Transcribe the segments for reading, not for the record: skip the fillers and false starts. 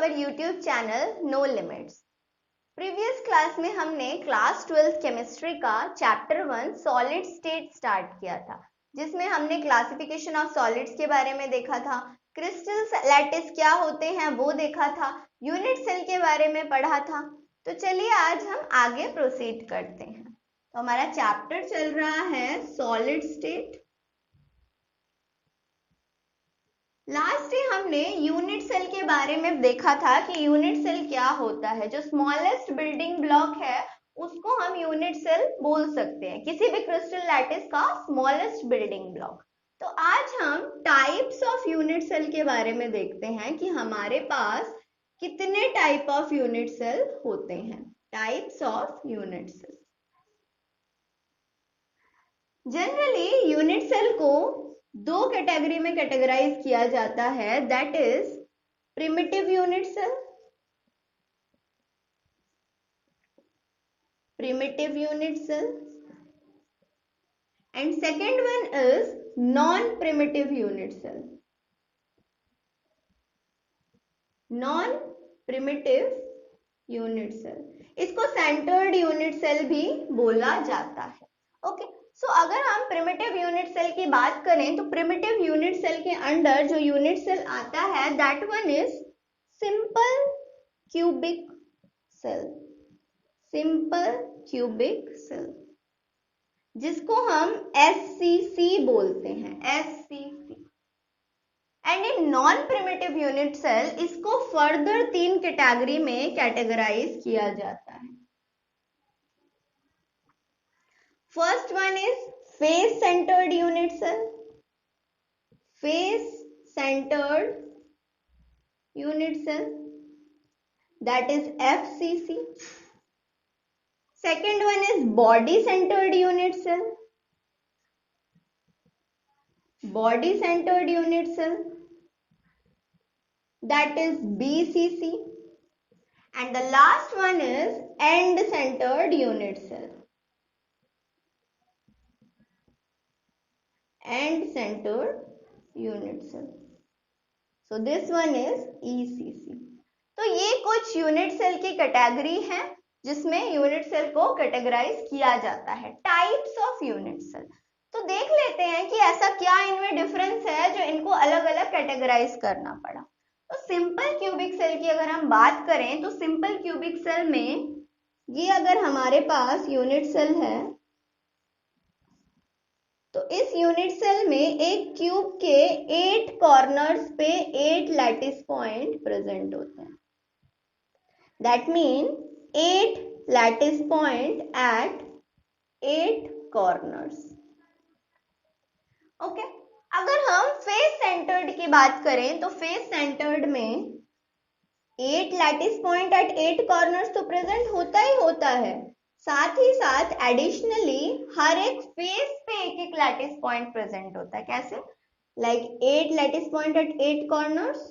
our YouTube channel No Limits. Previous class में हमने class 12 chemistry का चैप्टर 1 सॉलिड स्टेट स्टार्ट किया था, जिसमें हमने क्लासिफिकेशन ऑफ सॉलिड्स के बारे में देखा था, क्रिस्टल लैटिस क्या होते हैं वो देखा था, यूनिट सेल के बारे में पढ़ा था। तो चलिए आज हम आगे प्रोसीड करते हैं। तो हमारा चैप्टर चल रहा है सॉलिड स्टेट। लास्ट डे हमने यूनिट सेल के बारे में देखा था कि यूनिट सेल क्या होता है। जो स्मॉलेस्ट बिल्डिंग ब्लॉक है उसको हम यूनिट सेल बोल सकते हैं, किसी भी क्रिस्टल लैटिस का स्मॉलेस्ट बिल्डिंग ब्लॉक। तो आज हम टाइप्स ऑफ यूनिट सेल के बारे में देखते हैं कि हमारे पास कितने टाइप ऑफ यूनिट सेल होते हैं। Types of unit cell. Generally unit cell को दो कैटेगरी में कैटेगराइज किया जाता है, that is primitive unit cell, primitive unit cell, and second one is non-primitive unit cell. Non-primitive unit cell, इसको centred unit cell भी बोला जाता है। ओके, सो अगर हम प्रिमिटिव यूनिट सेल की बात करें तो प्रिमिटिव यूनिट सेल के अंडर जो यूनिट सेल आता है that one is simple cubic cell. Simple cubic cell जिसको हम SCC बोलते हैं, SCC। And in non primitive unit cell इसको फर्दर 3 कैटेगरी में कैटेगराइज किया जाता है। First one is face centred unit cell, face centred unit cell, that is FCC। Second one is body centered unit cell, body centered unit cell, that is BCC, and the last one is end centered unit cell, end centered unit cell. So this one is ECC. तो ये कुछ unit cell की category है जिसमें unit cell को categorise किया जाता है। टाइप्स ऑफ यूनिट सेल, तो देख लेते हैं कि ऐसा क्या इनमें डिफरेंस है जो इनको अलग अलग कैटेगराइज करना पड़ा। तो सिंपल क्यूबिक सेल की अगर हम बात करें तो सिंपल क्यूबिक सेल में ये अगर हमारे पास यूनिट सेल है तो इस यूनिट सेल में एक क्यूब के 8 कॉर्नर्स पे 8 लैटिस पॉइंट प्रेजेंट होते हैं। That mean 8 lattice point at 8 corners. Okay, अगर हम फेस सेंटर्ड की बात करें तो फेस सेंटर्ड में 8 लैटिस पॉइंट एट 8 कॉर्नर्स तो प्रेजेंट होता ही होता है, साथ ही साथ एडिशनली हर एक फेस पे एक एक लैटिस पॉइंट प्रेजेंट होता है। कैसे? Like 8 lattice point at 8 corners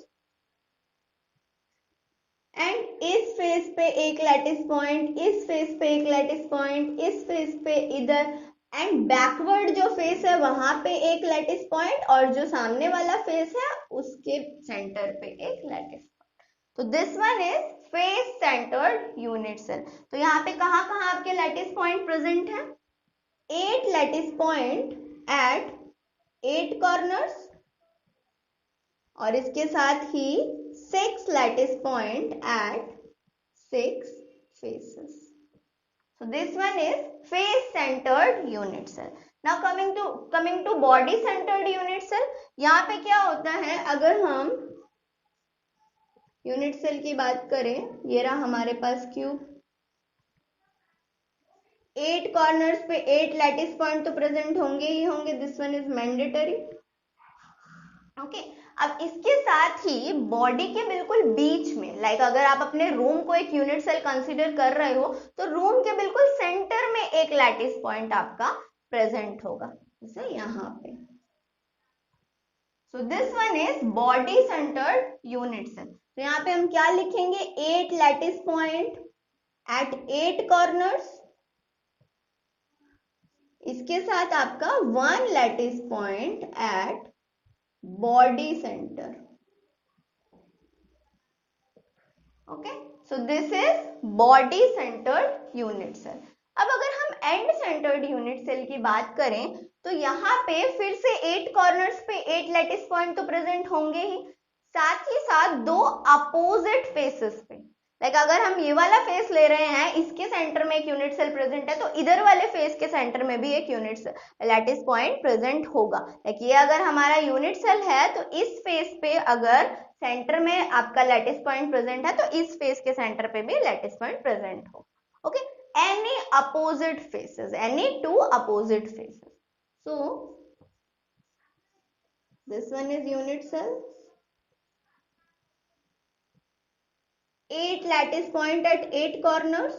and इस फेस पे एक लैटिस पॉइंट, इस फेस पे एक लैटिस पॉइंट, इस फेस पे इधर, एंड बैकवर्ड जो फेस है वहां पे एक लैटिस पॉइंट और जो सामने वाला फेस है उसके सेंटर पे एक लैटिस पॉइंट। तो this one is face centred unit cell. तो यहाँ पे कहाँ कहाँ आपके लैटिस पॉइंट प्रेजेंट है? 8 लैटिस पॉइंट एट 8 कॉर्नर्स और इसके साथ ही 6 lattice point at 6 faces. So this one is face centered unit cell. Now coming to body centered unit cell, यहाँ पे क्या होता है? अगर हम यूनिट सेल की बात करें, ये रहा हमारे पास क्यूब, 8 कॉर्नर्स पे 8 लैटिस पॉइंट तो प्रेजेंट होंगे ही होंगे, this one is mandatory. Okay, अब इसके साथ ही बॉडी के बिल्कुल बीच में, लाइक अगर आप अपने रूम को एक यूनिट सेल कंसीडर कर रहे हो तो रूम के बिल्कुल सेंटर में एक लैटिस पॉइंट आपका प्रेजेंट होगा, जैसे यहाँ पे। So this one is body centred unit cell. तो यहाँ पे हम क्या लिखेंगे? 8 लैटिस पॉइंट एट 8 कॉर्नर्स, इसके साथ आपका 1 lattice point at body centre. Okay, so this is body centred unit cell. अब अगर हम एंड सेंटर्ड यूनिट सेल की बात करें तो यहाँ पे फिर से 8 कॉर्नर्स पे 8 लैटिस पॉइंट तो प्रेजेंट होंगे ही, साथ ही साथ 2 अपोजिट फेसेस पे। लाइक अगर हम ये वाला फेस ले रहे हैं, इसके सेंटर में एक यूनिट सेल प्रेजेंट है, तो इधर वाले फेस के सेंटर में भी एक यूनिट लैटिस पॉइंट प्रेजेंट होगा। लाइक ये अगर हमारा यूनिट सेल है तो इस फेस पे अगर सेंटर में आपका लैटिस पॉइंट प्रेजेंट है तो इस फेस के सेंटर पे भी लैटिस पॉइंट प्रेजेंट हो। Okay, any opposite faces, any 2 opposite faces. So this one is unit cell, 8 lattice point at 8 corners,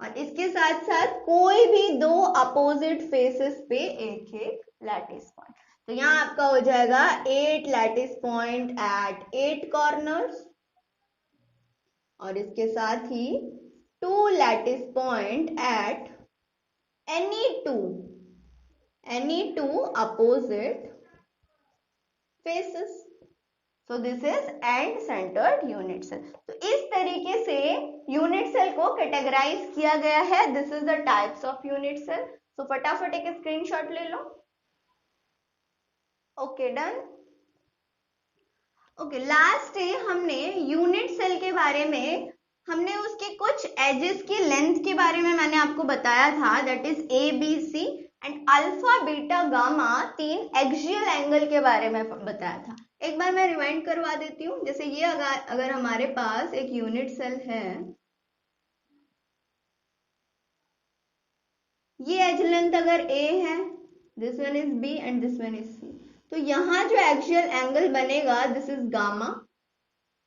और इसके साथ साथ कोई भी 2 अपोजिट फेसेस पे एक एक लैटिस पॉइंट। तो यहां आपका हो जाएगा 8 लैटिस पॉइंट एट 8 कॉर्नर्स, और इसके साथ ही 2 lattice point at any two opposite faces. So this is end centered unit cell. तो इस तरीके से यूनिट सेल को कैटेगराइज किया गया है। This is the types of unit cell. So फटाफट एक स्क्रीनशॉट ले लो। Okay, done. Okay, last day हमने यूनिट सेल के बारे में, हमने उसके कुछ एजेस की लेंथ के बारे में मैंने आपको बताया था, that is A B C and alpha beta gamma, 3 axial angle के बारे में बताया था। एक बार मैं रिवाइंड करवा देती हूँ। जैसे ये अगर हमारे पास एक यूनिट सेल है, ये एज लेंथ अगर ए है, this one is B and this one is C, तो यहाँ जो एक्सियल एंगल बनेगा this is gamma,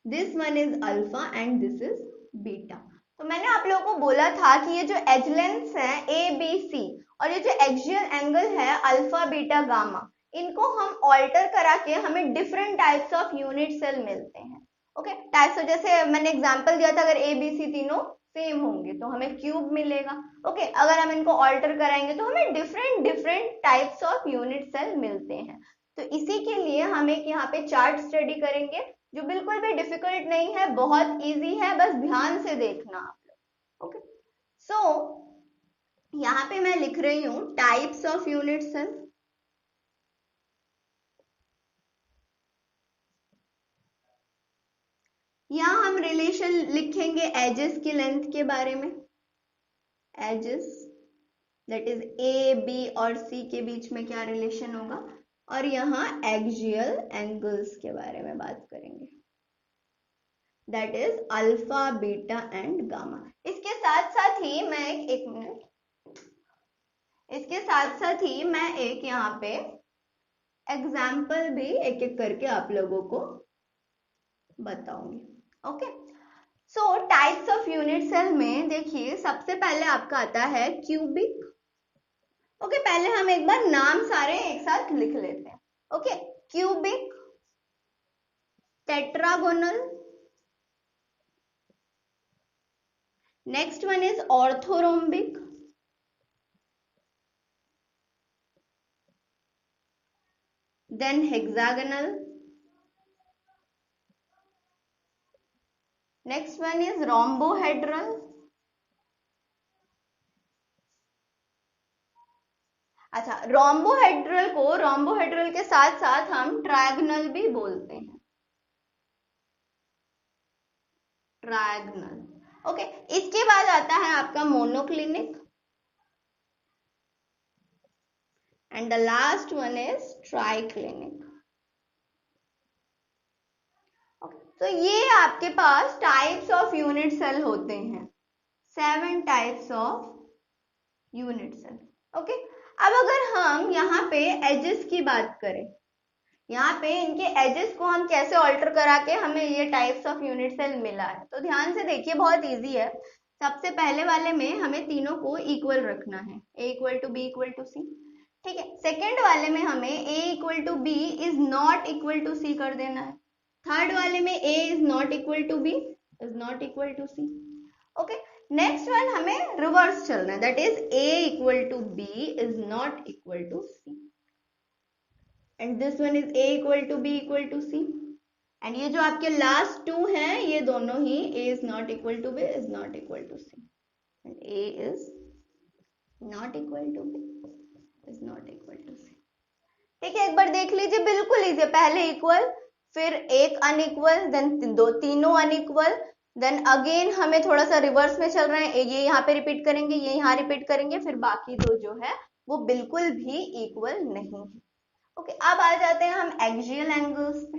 this one is alpha and this is beta. तो मैंने आप लोगों को बोला था कि ये जो एज लेंथ्स हैं ए बी सी और ये जो एक्सियल एंगल है अल्फा बीटा गामा, इनको हम ऑल्टर करा के हमें different types of unit cell मिलते हैं। ओके, टाइप्स, जैसे मैंने एग्जांपल दिया था, अगर ए बी सी तीनों सेम होंगे तो हमें क्यूब मिलेगा। ओके, अगर हम इनको ऑल्टर कराएंगे तो हमें different types of unit cell मिलते हैं। तो इसी के लिए हम एक यहाँ पे चार्ट स्टडी करेंगे जो बिल्कुल भी डिफिकल्ट नहीं है, बहुत इजी है, बस ध्यान से देखना आप लोग। ओके, सो यहाँ पे मैं लिख रही हूँ टाइप्स ऑफ यूनिट सेल। यहाँ हम रिलेशन लिखेंगे एजेस की लेंथ के बारे में, axes that is A B और सी के बीच में क्या रिलेशन होगा, और यहाँ एक्सियल एंगल्स के बारे में बात करेंगे, that is alpha beta and gamma. इसके साथ साथ ही मैं एक मिनट, इसके साथ साथ ही मैं एक यहाँ पे एग्जाम्पल भी एक एक करके आप लोगों को बताऊंगी। Okay, so types of unit cell में देखिए सबसे पहले आपका आता है क्यूबिक। ओके, पहले हम एक बार नाम सारे एक साथ लिख लेते हैं। Okay, cubic, tetragonal, next one is orthorhombic, then hexagonal, next one is rhombohedral, अच्छा, रोम्बोहेड्रल के साथ साथ हम ट्रायगोनल भी बोलते हैं, ट्रायगोनल। ओके, इसके बाद आता है आपका monoclinic and the last one is triclinic. तो ये आपके पास टाइप्स ऑफ यूनिट सेल होते हैं, 7 types of unit cell. Okay, अब अगर हम यहाँ पे एजेस की बात करें, यहाँ पे इनके एजेस को हम कैसे ऑल्टर करा के हमें ये टाइप्स ऑफ यूनिट सेल मिला है, तो ध्यान से देखिए, बहुत इजी है। सबसे पहले वाले में हमें तीनों को इक्वल रखना है, a equal to B equal to C, ठीक है। सेकेंड वाले में हमें a equal to B is not equal to C कर देना है। थर्ड वाले में a is not equal to B is not equal to C. Okay, next one हमें रिवर्स चलना है, that is a equal to b is not equal to c, and this one is a equal to b equal to c, and ये जो आपके last two हैं ये दोनों ही A is not equal to B is not equal to C and A is not equal to B is not equal to C। ठीक है, एक बार देख लीजिए, बिल्कुल इजी, पहले इक्वल, फिर एक अनइक्वल, देन तीनों अनइक्वल, देन अगेन हमें थोड़ा सा रिवर्स में चल रहे हैं, ये यहाँ पे रिपीट करेंगे, ये यहाँ रिपीट करेंगे, फिर बाकी दो जो है वो बिल्कुल भी इक्वल नहीं है। ओके, अब आ जाते हैं हम एक्सियल एंगल्स पे।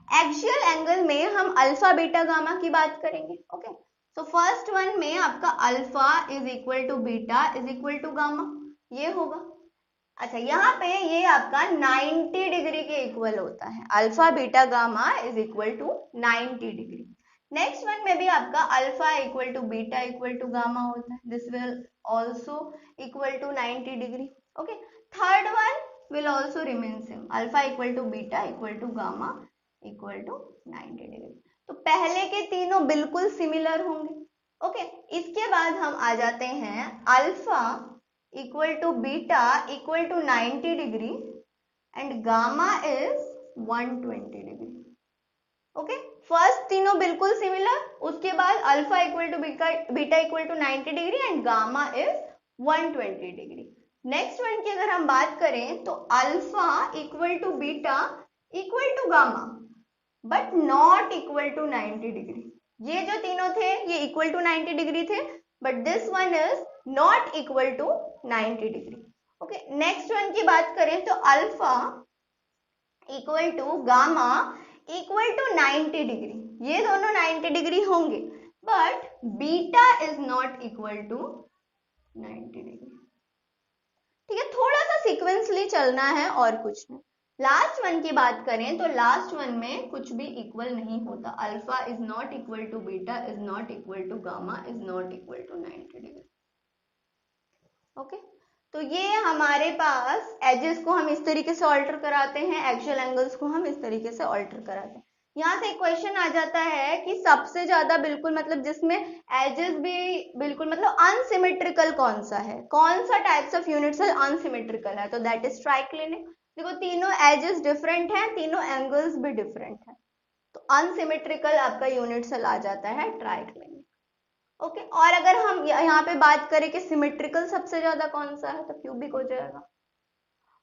एक्सियल एंगल में हम अल्फा बीटा गामा की बात करेंगे। ओके, सो फर्स्ट वन में आपका alpha is equal to beta is equal to gamma, ये होगा। अच्छा, यहाँ पे ये आपका 90 डिग्री के इक्वल होता है, alpha beta gamma is equal to 90 degree. Next one में भी आपका alpha equal to beta equal to gamma होता है, this will also equal to 90 degree. Okay, third one will also remain same, alpha equal to beta equal to gamma equal to 90 degree. तो पहले के तीनों बिल्कुल सिमिलर होंगे। Okay, इसके बाद हम आ जाते हैं alpha equal to beta equal to 90 degree and gamma is 120 degree. Okay, first तीनों बिल्कुल सिमिलर, उसके बाद alpha equal to beta equal to 90 degree and gamma is 120 degree. Next one की अगर हम बात करें तो alpha equal to beta equal to gamma but not equal to 90 degree. ये जो तीनों थे ये इक्वल टू 90 डिग्री थे, but this one is not equal to 90 degree. Okay, next one की बात करें तो alpha equal to gamma equal to 90 degree, ये दोनों 90 डिग्री होंगे, but beta is not equal to 90 degree. ठीक है, थोड़ा सा सीक्वेंसली चलना है और कुछ नहीं। लास्ट वन की बात करें तो लास्ट वन में कुछ भी इक्वल नहीं होता, alpha is not equal to beta is not equal to gamma is not equal to 90 degree. Okay, तो ये हमारे पास एजेस को हम इस तरीके से ऑल्टर कराते हैं, एक्सियल एंगल्स को हम इस तरीके से ऑल्टर कराते हैं। यहाँ से क्वेश्चन आ जाता है कि सबसे ज्यादा बिल्कुल मतलब जिसमें एजेस भी बिल्कुल मतलब अनसिमेट्रिकल कौन सा है, कौन सा types of unit cell unsymmetrical है, तो दैट इज ट्राइक्लिनिक। देखो तीनों एजेस डिफरेंट हैं, तीनों एंगल्स भी डिफरेंट है, तो अनसिमेट्रिकल आपका यूनिट सेल आ जाता है ट्राइक्लिनिक। ओके, और अगर हम यहाँ पे बात करें कि सिमेट्रिकल सबसे ज्यादा कौन सा है तो क्यूबिक हो जाएगा।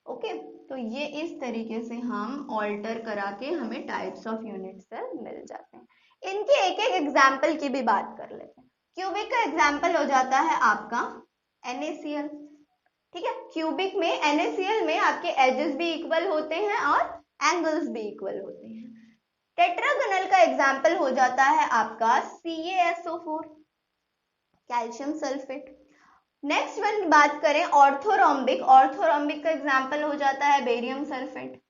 ओके, तो ये इस तरीके से हम ऑल्टर करा के हमें टाइप्स ऑफ यूनिट सेल मिल जाते हैं। इनके एक एक एग्जाम्पल की भी बात कर लेते हैं। क्यूबिक का एग्जाम्पल हो जाता है आपका NaCl। ठीक है, क्यूबिक में NaCl में आपके एजेस भी इक्वल होते हैं और एंगल्स भी इक्वल होते हैं। टेट्रागोनल का एग्जाम्पल हो जाता है आपका CaSO4, calcium sulphate. Next one बात करें ऑर्थोरोम्बिक, ऑर्थोरोम्बिक का एग्जाम्पल हो जाता है बेरियम सल्फेट।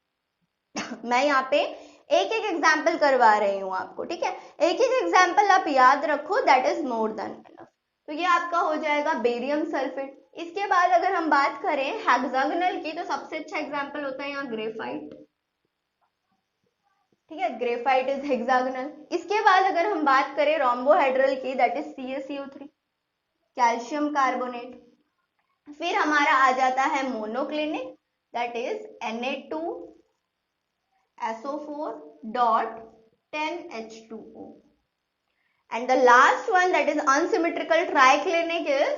मैं यहाँ पे एक एक एग्जाम्पल करवा रही हूँ आपको, ठीक है, एक एक एग्जाम्पल आप याद रखो, that is more than enough. तो ये आपका हो जाएगा बेरियम सल्फेट। इसके बाद अगर हम बात करें हेक्सागोनल की तो सबसे अच्छा एग्जाम्पल होता है यहाँ ग्रेफाइट। ठीक है, ग्रेफाइट इज हेक्सागोनल। इसके बाद अगर हम बात करें रोम्बोहेड्रल की, that is CaCO3, calcium carbonate. फिर हमारा आ जाता है monoclinic, that is Na2SO4 dot 10H2O, and the last one that is unsymmetrical triclinic is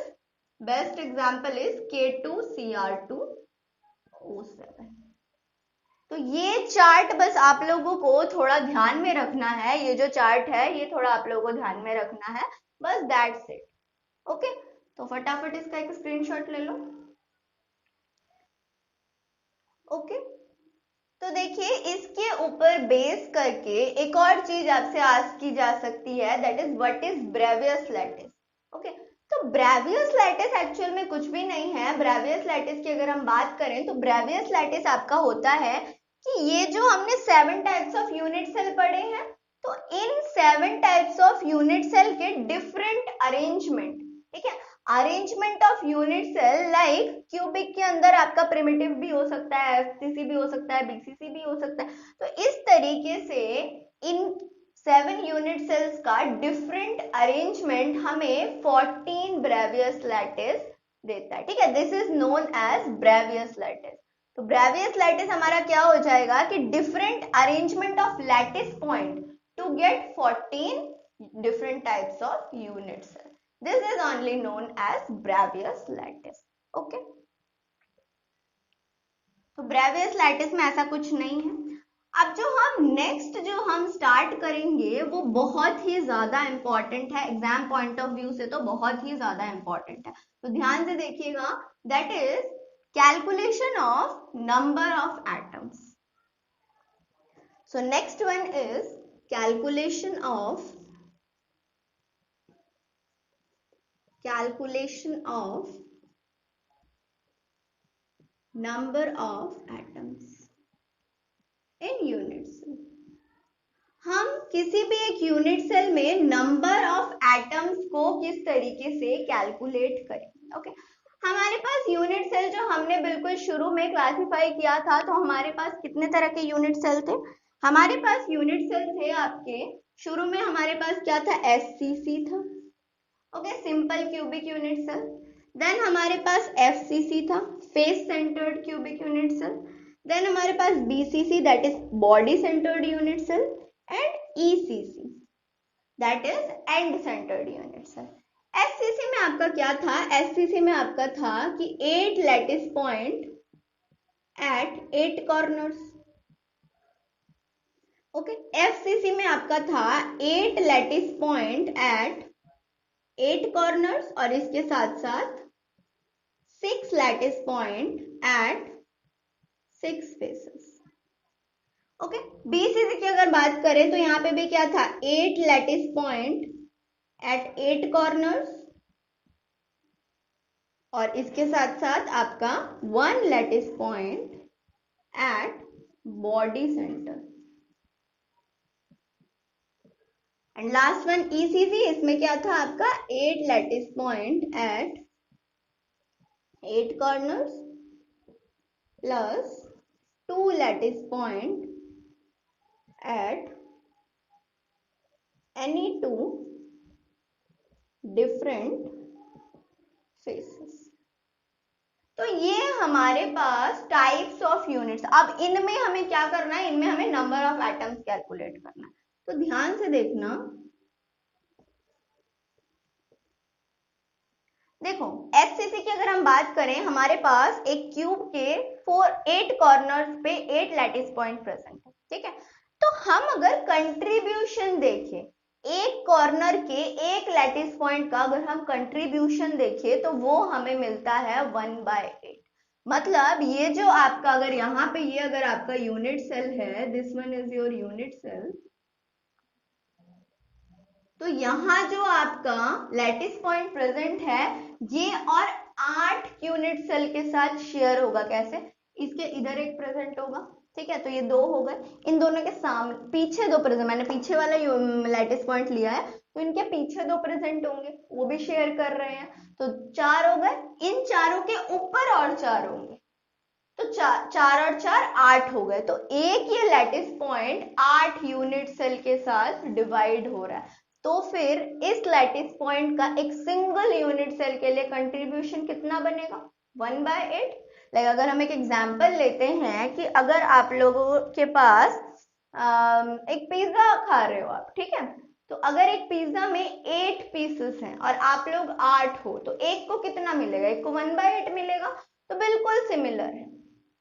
best example is K2Cr2O7। तो ये चार्ट बस आप लोगों को थोड़ा ध्यान में रखना है, ये जो चार्ट है ये थोड़ा आप लोगों को ध्यान में रखना है, बस दैट्स इट। ओके, तो फटाफट इसका एक स्क्रीनशॉट ले लो। ओके, तो देखिए इसके ऊपर बेस करके एक और चीज आपसे आस्क की जा सकती है, that is what is Bravais lattice. Okay, तो ब्रेवियस लैटिस एक्चुअल में कुछ भी नहीं है। ब्रेवियस लैटिस की अगर हम बात करें तो ब्रेवियस लैटिस आपका होता है कि ये जो हमने 7 टाइप्स ऑफ यूनिट सेल पढ़े हैं, तो इन 7 टाइप्स ऑफ यूनिट सेल के डिफरेंट अरेंजमेंट, ठीक है, arrangement of unit cell, like cubic के अंदर आपका प्रिमिटिव भी हो सकता है, FCC भी हो सकता है, BCC भी हो सकता है, तो इस तरीके से इन 7 यूनिट सेल्स का डिफरेंट अरेंजमेंट हमें 14 ब्रेवियस लैटिस देता है। ठीक है, this is known as Bravais lattice. तो ब्रेवियस लैटिस हमारा क्या हो जाएगा कि different arrangement of lattice point to get 14 different types of unit cell. This is only known as Bravais lattice. Okay, तो ब्रेवियस लैटिस में ऐसा कुछ नहीं है. अब जो हम स्टार्ट करेंगे वो बहुत ही ज्यादा इंपॉर्टेंट है, एग्जाम पॉइंट ऑफ व्यू से तो बहुत ही ज्यादा इंपॉर्टेंट है. तो ध्यान से देखिएगा, that is calculation of number of atoms. So next one is calculation of number of atoms in unit cell. हम किसी भी एक यूनिट सेल में नंबर ऑफ एटम्स को किस तरीके से कैलकुलेट करेंगे. ओके, हमारे पास यूनिट सेल जो हमने बिल्कुल शुरू में क्लासिफाई किया था, तो हमारे पास कितने तरह के यूनिट सेल थे. हमारे पास यूनिट सेल थे आपके शुरू में, हमारे पास क्या था, एससीसी था. Okay, simple cubic unit cell. Then हमारे पास एफसीसी था, face centred cubic unit cell. Then हमारे पास BCC, that is body centred unit cell, and ECC, that is end centred unit cell. SCC में आपका क्या था, एससीसी में आपका था कि 8 lattice point at 8 corners. Okay, FCC में आपका था 8 लैटिस पॉइंट एट 8 कॉर्नर्स और इसके साथ साथ 6 lattice point at 6 faces. Okay, BCC की अगर बात करें तो यहाँ पे भी क्या था, 8 लैटिस पॉइंट एट 8 कॉर्नर्स और इसके साथ साथ आपका 1 lattice point at body centre. And last one ECC, इसमें क्या था आपका 8 lattice point at 8 corners plus 2 lattice point at any 2 different faces. तो ये हमारे पास टाइप्स ऑफ यूनिट्स. अब इनमें हमें क्या करना है, इनमें हमें नंबर ऑफ एटम्स कैलकुलेट करना है. तो ध्यान से देखना, देखो एचसीसी की अगर हम बात करें, हमारे पास एक क्यूब के 8 कॉर्नर्स पे 8 लैटिस पॉइंट प्रेजेंट है. ठीक है, तो हम अगर कंट्रीब्यूशन देखें, एक कॉर्नर के एक लैटिस पॉइंट का अगर हम कंट्रीब्यूशन देखें तो वो हमें मिलता है 1/8. मतलब ये जो आपका, अगर यहाँ पे ये अगर आपका यूनिट सेल है, this one is your unit cell, तो यहाँ जो आपका लैटिस पॉइंट प्रेजेंट है ये और 8 यूनिट सेल के साथ शेयर होगा. कैसे, इसके इधर एक प्रेजेंट होगा. ठीक है, तो ये 2 हो गए. इन दोनों के सामने पीछे 2 प्रेजेंट, मैंने पीछे वाला लैटिस पॉइंट लिया है तो इनके पीछे 2 प्रेजेंट होंगे, वो भी शेयर कर रहे हैं, तो 4 हो गए. इन चारों के ऊपर और 4 होंगे, तो 4 और 4 8 हो गए. तो एक ये लैटिस पॉइंट 8 यूनिट सेल के साथ डिवाइड हो रहा है. तो फिर इस लैटिस पॉइंट का एक सिंगल यूनिट सेल के लिए कंट्रीब्यूशन कितना बनेगा, 1/8. लाइक अगर हम एक एग्जांपल लेते हैं कि अगर आप लोगों के पास एक पिज्जा खा रहे हो आप, ठीक है, तो अगर एक पिज्जा में 8 पीसेस हैं और आप लोग 8 हो, तो एक को कितना मिलेगा, एक को 1/8 मिलेगा. तो बिल्कुल सिमिलर है.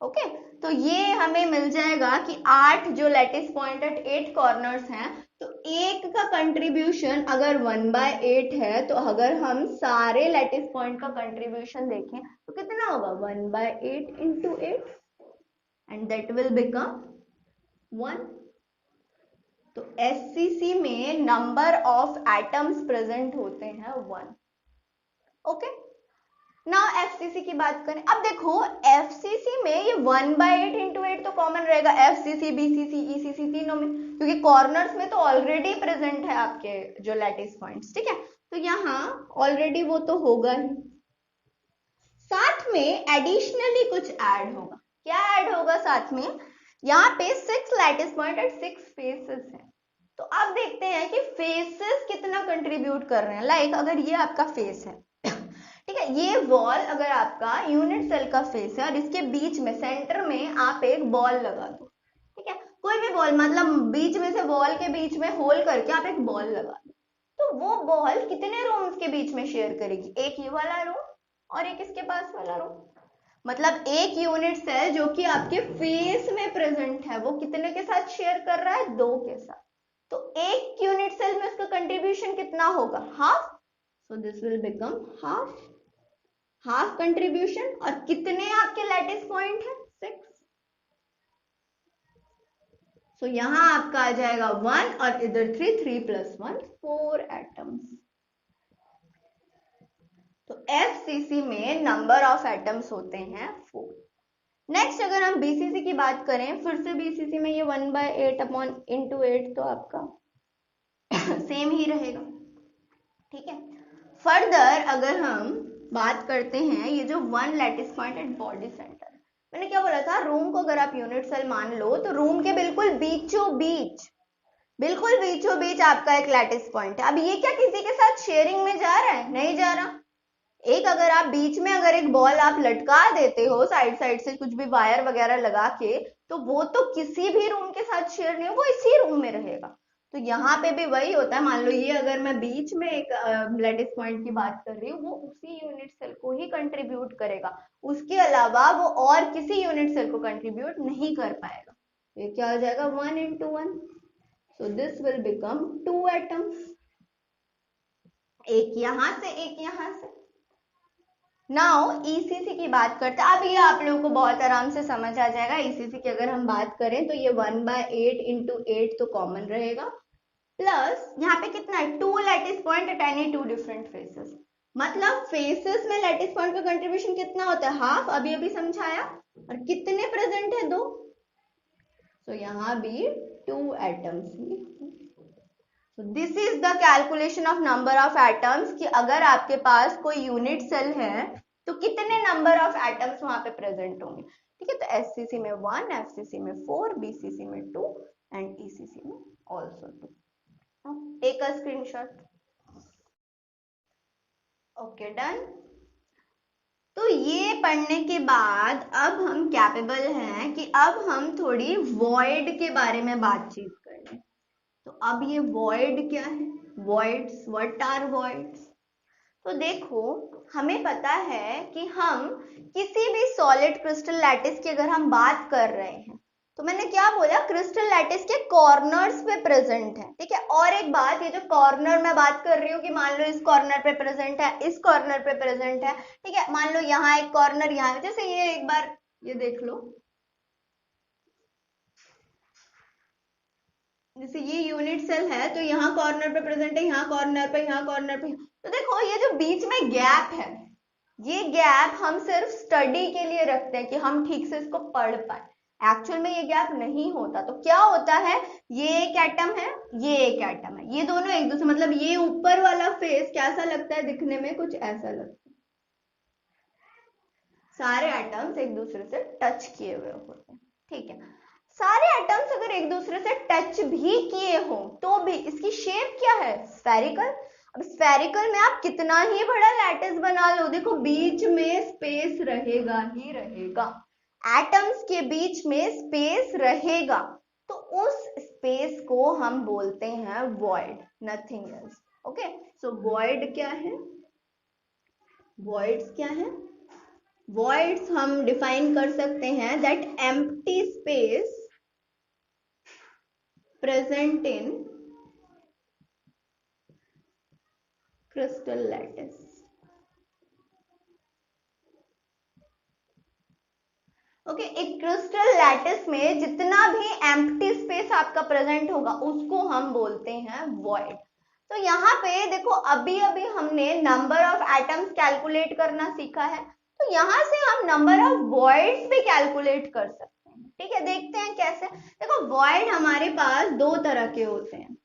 ओके, तो ये हमें मिल जाएगा कि 8 जो लैटिस पॉइंट एट 8 कॉर्नर्स हैं, तो एक का कंट्रीब्यूशन अगर 1/8 है, तो अगर हम सारे लैटिस पॉइंट का कंट्रीब्यूशन देखें तो कितना होगा, 1/8 into 8 and that will become 1. तो एससीसी में नंबर ऑफ एटम्स प्रेजेंट होते हैं 1. ओके, नाउ एफसीसी की बात करें. अब देखो एफसीसी में ये 1/8 into 8 तो कॉमन रहेगा, एफसीसी, बीसीसी, ईसीसी तीनों में, क्योंकि कॉर्नर्स में तो ऑलरेडी प्रेजेंट है आपके जो लैटिस पॉइंट्स. ठीक है, तो यहाँ ऑलरेडी वो तो होगा ही. साथ में एडिशनली कुछ ऐड होगा. क्या ऐड होगा साथ में, यहाँ पे 6 लैटिस पॉइंट एट 6 फेसेस है. तो अब देखते हैं कि फेसेस कितना कंट्रीब्यूट कर रहे हैं. लाइक अगर ये आपका फेस है, ठीक है, ये वॉल अगर आपका यूनिट सेल का फेस है और इसके बीच में सेंटर में आप एक बॉल लगा दो, ठीक है, कोई भी बॉल, मतलब बीच में से वॉल के बीच में होल करके आप एक बॉल लगा दो, तो वो बॉल कितने रूम्स के बीच में शेयर करेगी? एक ये वाला रूम और एक इसके पास वाला रूम। मतलब एक यूनिट सेल जो कि आपके फेस में प्रेजेंट है वो कितने के साथ शेयर कर रहा है? 2 के साथ। तो एक यूनिट सेल में उसका कंट्रीब्यूशन कितना होगा? Half. So this will become half contribution. और कितने आपके लैटिस पॉइंट है? 6। सो यहां आपका आ जाएगा 1 और इधर 3, 3 + 1 4 एटम्स। तो FCC में नंबर ऑफ एटम्स होते हैं 4। नेक्स्ट अगर हम BCC की बात करें, फिर से BCC में ये 1/8/8 तो आपका सेम ही रहेगा, ठीक है। फर्दर अगर हम बात करते हैं ये जो 1 lattice point at body centre, मैंने क्या बोला था, रूम को अगर आप यूनिट सेल मान लो तो रूम के बिल्कुल बीचों बीच आपका एक लैटिस पॉइंट है। अब ये क्या किसी के साथ शेयरिंग में जा रहा है? नहीं जा रहा। एक अगर आप बीच में अगर एक बॉल आप लटका देते हो साइड से कुछ भी वायर वगैरह लगा के, तो वो तो किसी भी रूम के साथ शेयर नहीं हो, वो इसी रूम में रहेगा। तो यहाँ पे भी वही होता है, मान लो ये अगर मैं बीच में एक लैटिस पॉइंट की बात कर रही हूँ, वो उसी यूनिट सेल को ही कंट्रीब्यूट करेगा, उसके अलावा वो और किसी यूनिट सेल को कंट्रीब्यूट नहीं कर पाएगा। ये क्या हो जाएगा? 1 × 1। So this will become 2 atoms, एक यहां से एक यहां से। नाउ ECC की बात करते हैं। अब ये आप लोगों को बहुत आराम से समझ आ जाएगा। ECC की अगर हम बात करें तो ये 1/8 × 8 तो कॉमन रहेगा, प्लस यहाँ पे कितना है? 2 lattice point at any 2 different phases. मतलब फेसेस में लैटिस पॉइंट का कंट्रीब्यूशन कितना होता है? हाफ, अभी अभी समझाया। और कितने प्रेजेंट है? 2। तो यहाँ भी 2 atoms he. This is the calculation of number of atoms कि अगर आपके पास कोई यूनिट सेल है तो कितने नंबर ऑफ एटम्स वहां पे प्रेजेंट होंगे, ठीक है। तो SCC में 1, FCC में 4, BCC में 2 एंड ECC में also 2। Take a screenshot. Okay, done. तो ये पढ़ने के बाद अब हम कैपेबल हैं कि अब हम थोड़ी वॉइड के बारे में बातचीत करें। तो अब ये वॉइड क्या है? Voids, what are voids? तो देखो, हमें पता है कि हम किसी भी सॉलिड क्रिस्टल लैटिस की अगर हम बात कर रहे हैं तो मैंने क्या बोला? क्रिस्टल लैटिस के कॉर्नर्स पे प्रेजेंट है, ठीक है। और एक बात, ये जो कॉर्नर मैं बात कर रही हूँ कि मान लो इस कॉर्नर पे प्रेजेंट है, इस कॉर्नर पे प्रेजेंट है, ठीक है। मान लो यहाँ एक कॉर्नर, यहाँ, जैसे ये एक बार ये देख लो, जैसे ये यूनिट सेल है तो यहाँ कॉर्नर पे प्रेजेंट है, यहाँ कॉर्नर पे, यहाँ कॉर्नर पे। तो देखो ये जो बीच में गैप है, ये गैप हम सिर्फ स्टडी के लिए रखते हैं कि हम ठीक से इसको पढ़ पाए। एक्चुअल में ये गैप नहीं होता। तो क्या होता है? ये एक एटम है, ये एक एटम है, ये दोनों एक दूसरे, मतलब ये ऊपर वाला फेस कैसा लगता है दिखने में? कुछ ऐसा लगता है। सारे एटम्स एक दूसरे से टच किए हुए होते हैं, ठीक है। सारे एटम्स अगर एक दूसरे से टच भी किए हो तो भी इसकी शेप क्या है? स्फेरिकल। अब स्फेरिकल में आप कितना ही बड़ा लैटिस बना लो, देखो बीच में स्पेस रहेगा ही रहेगा, एटम्स के बीच में स्पेस रहेगा। तो उस स्पेस को हम बोलते हैं वॉइड, नथिंग एल्स। ओके, सो वॉइड क्या है? वॉइड्स क्या है? वॉइड्स हम डिफाइन कर सकते हैं that empty space present in crystal lattice। Okay, एक क्रिस्टल लैटिस में जितना भी एम्प्टी स्पेस आपका प्रेजेंट होगा उसको हम बोलते हैं वॉइड। तो यहाँ पे देखो, अभी अभी हमने नंबर ऑफ एटम्स कैलकुलेट करना सीखा है, तो यहाँ से हम नंबर ऑफ वॉइड्स भी कैलकुलेट कर सकते हैं, ठीक है। देखते हैं कैसे। देखो, वॉइड हमारे पास 2 तरह के होते हैं।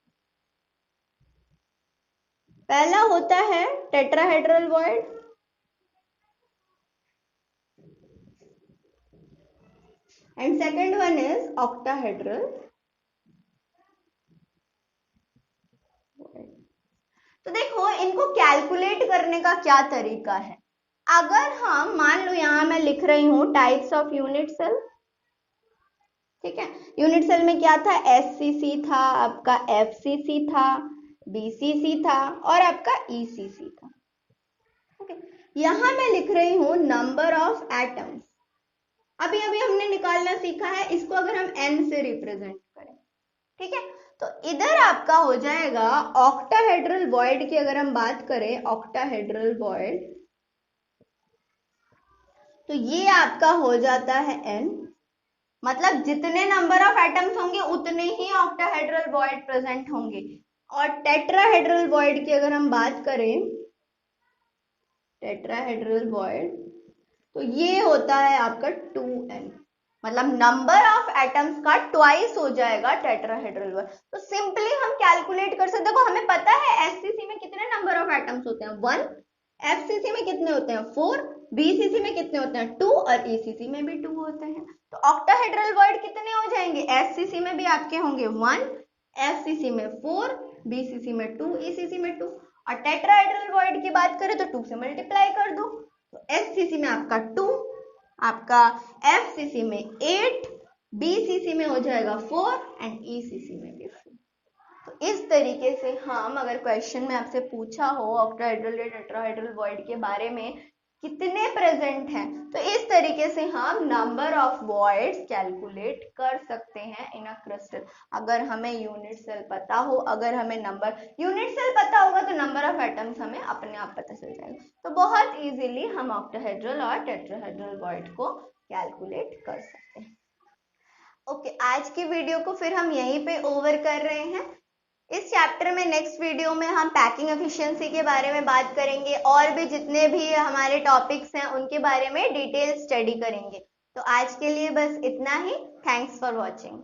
पहला होता है tetrahedral void, and second one is octahedral. तो देखो, इनको कैलकुलेट करने का क्या तरीका है। अगर हम मान लो यहाँ मैं लिख रही हूँ टाइप्स ऑफ यूनिट सेल, ठीक है, यूनिट सेल में क्या था, एससीसी था, आपका एफसीसी था, बीसीसी था और आपका ईसीसी था। ओके, यहां मैं लिख रही हूं नंबर ऑफ एटम्स। अभी अभी हमने निकालना सीखा है, इसको अगर हम एन से रिप्रेजेंट करें, ठीक है, तो इधर आपका हो जाएगा ऑक्टाहेड्रल वॉइड की अगर हम बात करें, ऑक्टाहेड्रल वॉइड, तो ये आपका हो जाता है एन, मतलब जितने नंबर ऑफ एटम्स होंगे उतने ही ऑक्टाहेड्रल वॉइड प्रेजेंट होंगे। और टेट्राहेड्रल वॉइड की अगर हम बात करें, टेट्राहेड्रल वॉइड, तो ये होता है आपका 2n, मतलब नंबर ऑफ एटम्स का ट्वाइस हो जाएगा टेट्राहेड्रल वॉइड। तो सिंपली हम कैलकुलेट कर सकते हैं, देखो हमें पता है एससीसी में कितने नंबर ऑफ एटम्स होते हैं 1, एफसीसी में कितने होते हैं 4, बीसीसी में कितने होते हैं 2 और ईसीसी में भी 2 होते हैं। तो ऑक्टाहेड्रल वॉइड कितने हो जाएंगे, एससीसी में भी आपके होंगे 1, एफसीसी में 4, बीसीसी में 2, ईसीसी में 2, और टेट्राहेड्रल वॉइड की बात करें तो 2 से मल्टीप्लाई कर दो, तो एससीसी में आपका 2, आपका एफसीसी में 8, बीसीसी में हो जाएगा 4 एंड ईसीसी में भी 4। तो इस तरीके से हम अगर क्वेश्चन में आपसे पूछा हो ऑक्टाहेड्रल या टेट्राहेड्रल वॉइड के बारे में कितने प्रेजेंट हैं, तो इस तरीके से हम नंबर ऑफ वॉइड्स कैलकुलेट कर सकते हैं इन अ क्रिस्टल। अगर हमें यूनिट सेल पता हो, अगर हमें यूनिट सेल पता होगा तो नंबर ऑफ एटम्स हमें अपने आप पता चल जाएगा, तो बहुत इजीली हम ऑक्टाहेड्रल और टेट्राहेड्रल वॉइड को कैलकुलेट कर सकते हैं। ओके, आज की वीडियो को फिर हम यहीं पे ओवर कर रहे हैं। इस चैप्टर में नेक्स्ट वीडियो में हम पैकिंग एफिशिएंसी के बारे में बात करेंगे और भी जितने भी हमारे टॉपिक्स हैं उनके बारे में डिटेल स्टडी करेंगे। तो आज के लिए बस इतना ही। Thanks for watching.